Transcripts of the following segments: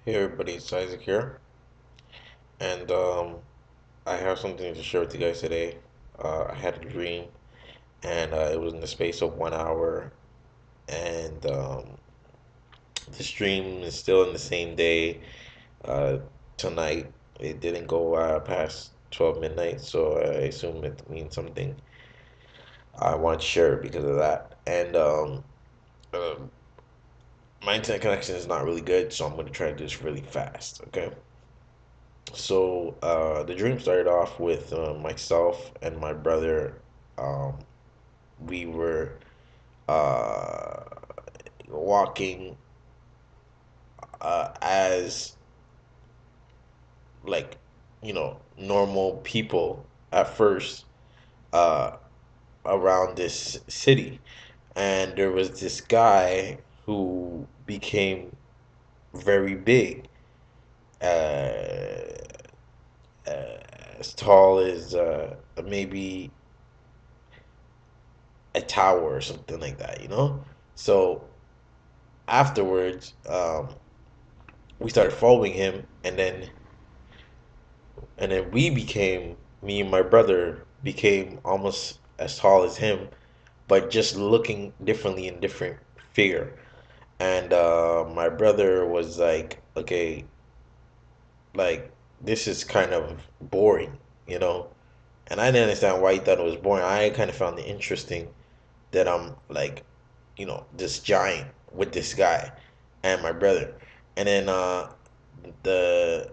Hey everybody, it's Isaac here, and I have something to share with you guys today. I had a dream, and it was in the space of 1 hour, and this dream is still in the same day. Uh, Tonight, it didn't go past 12 midnight, so I assume it means something. I want to share it because of that, and um, my internet connection is not really good, so I'm going to try to do this really fast. Okay. So the dream started off with myself and my brother. Um, we were uh, walking as like normal people at first uh, around this city, and there was this guy who became very big, uh, as tall as maybe a tower or something like that. So afterwards, we started following him, and then me and my brother became almost as tall as him, but just looking differently in different figure. And my brother was like, okay, like this is kind of boring. And I didn't understand why he thought it was boring. I kind of found it interesting that I'm like, this giant with this guy and my brother. And then the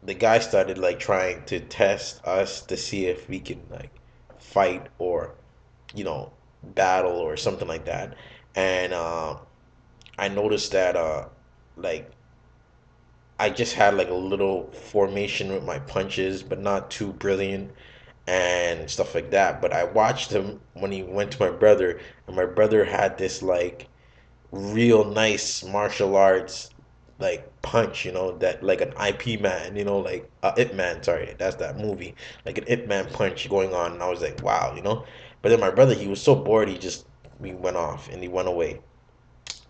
the guy started like trying to test us to see if we can like fight or, you know, battle or something like that. And I noticed that like I just had like a little formation with my punches, but not too brilliant and stuff like that. But I watched him when he went to my brother, and my brother had this like real nice martial arts like punch, that like an IP man, like Ip Man, sorry, that's that movie, like an Ip Man punch going on, and I was like, wow. But then my brother, he was so bored, he went off and he went away.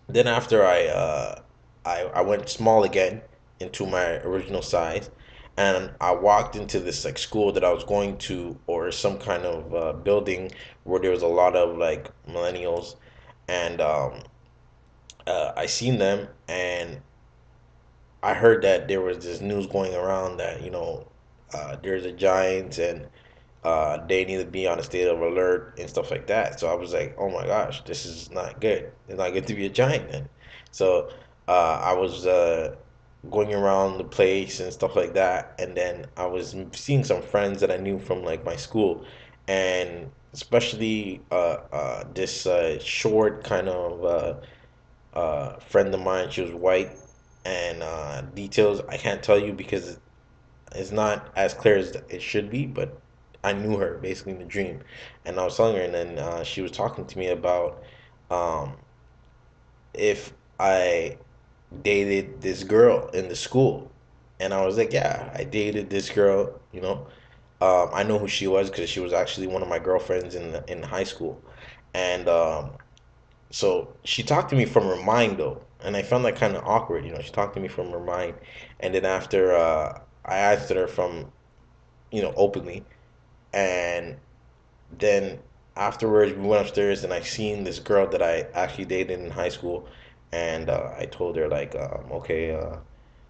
Then after I went small again into my original size, and I walked into this like school that I was going to, or some kind of building where there was a lot of like millennials, and I seen them, and I heard that there was this news going around that there's a giant, and they need to be on a state of alert and stuff like that. So I was like, oh my gosh, this is not good. It's not good to be a giant then. So I was going around the place and stuff like that, and then I was seeing some friends that I knew from like my school, and especially this short kind of friend of mine. She was white, and details I can't tell you because it's not as clear as it should be, but I knew her basically in the dream, and I was telling her, and then she was talking to me about um, if I dated this girl in the school, and I was like, yeah, I dated this girl. I know who she was because she was actually one of my girlfriends in high school, and so she talked to me from her mind though, and I found that kind of awkward. She talked to me from her mind, and then after I asked her from openly. And then afterwards, we went upstairs, and I seen this girl that I actually dated in high school, and I told her like, okay,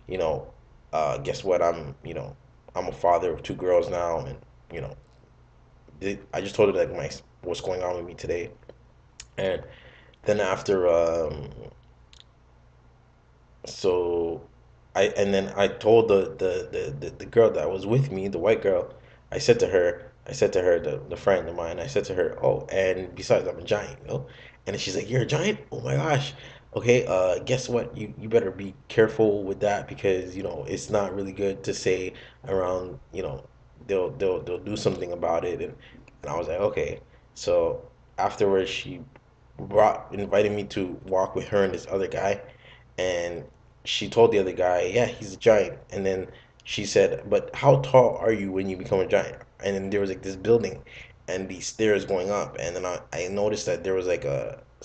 you know, guess what? I'm a father of two girls now, and you know, I just told her like my what's going on with me today, and then after, so I told the girl that was with me, the white girl. I said to her, the friend of mine, I said to her, oh, and besides, I'm a giant. And then she's like, you're a giant? Oh my gosh. Okay, guess what? You better be careful with that because it's not really good to say around. They'll do something about it, and I was like, okay. So afterwards, she brought invited me to walk with her and this other guy, and she told the other guy, yeah, he's a giant. And then she said, but how tall are you when you become a giant? And then there was like this building and these stairs going up, and then I noticed that there was like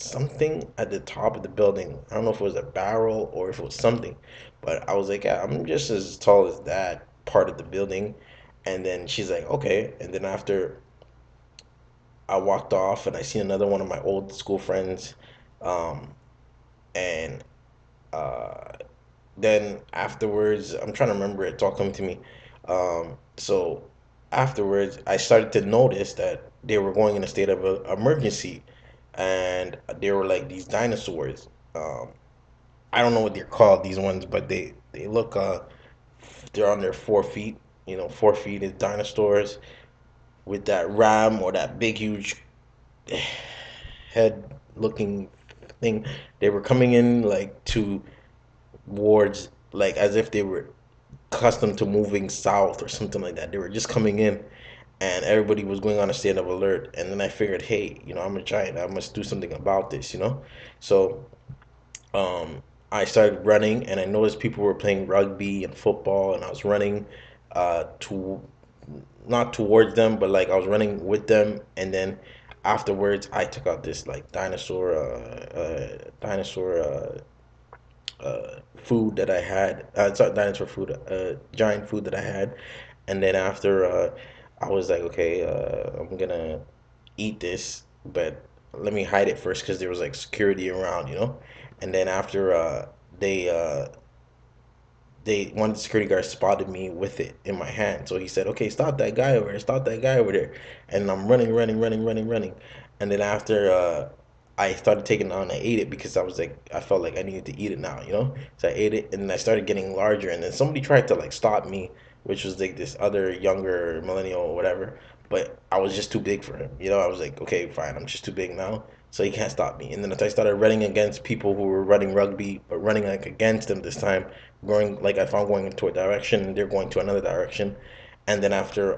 something at the top of the building. I don't know if it was a barrel or if it was something, but I was like, yeah, I'm just as tall as that part of the building. And then she's like, okay. And then after I walked off and I seen another one of my old school friends, um, and uh, then afterwards, I'm trying to remember it. It's all coming to me. So afterwards, I started to notice that they were going in a state of emergency, and they were like these dinosaurs. Um, I don't know what they're called, these ones, but they look they're on their 4 feet. 4 feet is dinosaurs with that ram or that big huge head looking thing. They were coming in like towards like as if they were accustomed to moving south or something like that. They were just coming in, and everybody was going on a state of alert. And then I figured, hey, I'm a giant. I must do something about this. So I started running, and I noticed people were playing rugby and football, and I was running to not towards them, but like I was running with them. And then afterwards, I took out this like food that I had. It's not dinosaur food, giant food that I had. And then after, I was like, okay, I'm gonna eat this, but let me hide it first because there was like security around. And then after, they one of the security guards spotted me with it in my hand. So he said, "Okay, stop that guy over there! Stop that guy over there!" And I'm running, running, running, running, running. And then after, I started taking it on, I ate it because I was like, I felt like I needed to eat it now. So I ate it, and then I started getting larger. And then somebody tried to like stop me, which was like this other younger millennial or whatever. But I was just too big for him. I was like, okay, fine, I'm just too big now, so he can't stop me. And then I started running against people who were running rugby, but running like against them this time, going like if I'm going into a direction and they're going to another direction. And then after,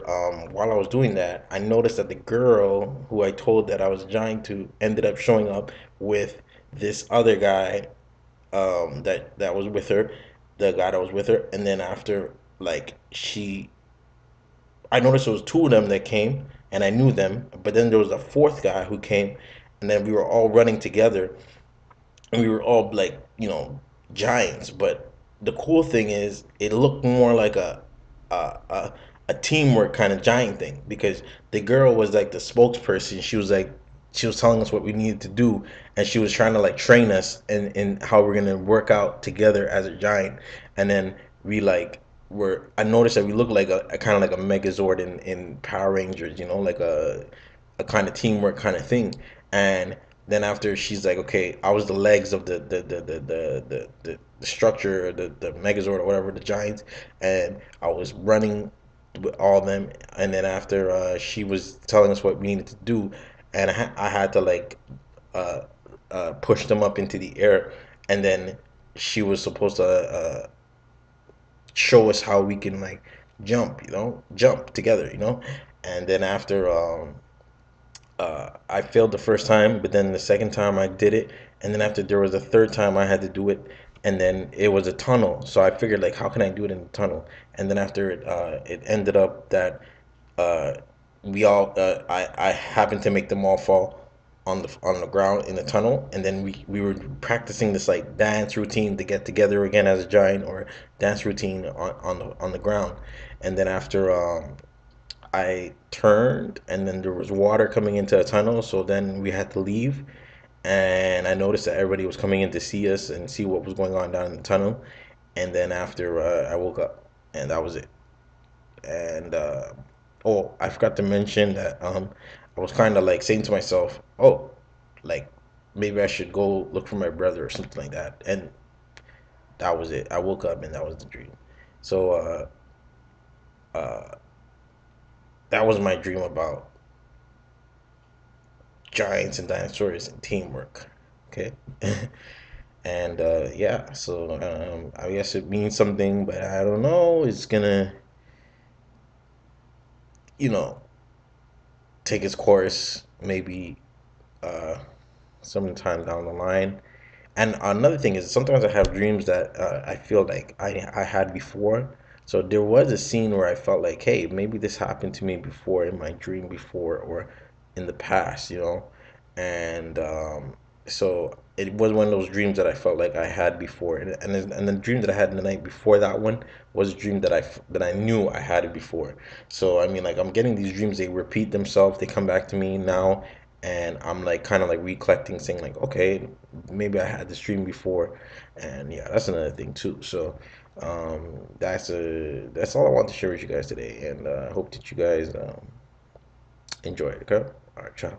while I was doing that, I noticed that the girl who I told that I was trying to ended up showing up with this other guy, that was with her, the guy that was with her. And then after, like I noticed there was two of them that came, and I knew them. But then there was a fourth guy who came, and then we were all running together, and we were all like, giants. But the cool thing is, it looked more like a a, a teamwork kind of giant thing because the girl was like the spokesperson. She was telling us what we needed to do, and she was trying to like train us in how we're gonna work out together as a giant. And then we like were I noticed that we looked like a kind of like a Megazord in Power Rangers, like a kind of teamwork kind of thing. And then after, she's like, okay, I was the legs of the structure, the Megazord or whatever, the Giants, and I was running with all of them. And then after, she was telling us what we needed to do, and I had to like uh, push them up into the air, and then she was supposed to show us how we can like jump together. And then after, I failed the first time, but then the second time I did it, and then after there was a third time I had to do it, and then it was a tunnel. So I figured like, how can I do it in the tunnel? And then after it ended up that uh, I happened to make them all fall on the ground in the tunnel, and then we were practicing this like dance routine to get together again as a giant, or dance routine on the ground. And then after, I turned, and then there was water coming into a tunnel, so then we had to leave. And I noticed that everybody was coming in to see us and see what was going on down in the tunnel. And then after, I woke up, and that was it. And oh, I forgot to mention that, I was kind of like saying to myself, oh, like maybe I should go look for my brother or something like that. And that was it. I woke up, and that was the dream. So uh, that was my dream about giants and dinosaurs and teamwork. Okay. And yeah, so I guess it means something, but I don't know. It's gonna, you know, take its course maybe uh, sometime down the line. And another thing is, sometimes I have dreams that I feel like I had before. So there was a scene where I felt like, hey, maybe this happened to me before in my dream before, or in the past. And So it was one of those dreams that I felt like I had before, and the dream that I had the night before that one was a dream that I knew I had it before. So I mean, like I'm getting these dreams, they repeat themselves, they come back to me now, and I'm like kind of like recollecting, saying like, okay, maybe I had this dream before, and yeah, that's another thing too. So that's all I want to share with you guys today, and I hope that you guys enjoy it. Okay, all right, ciao.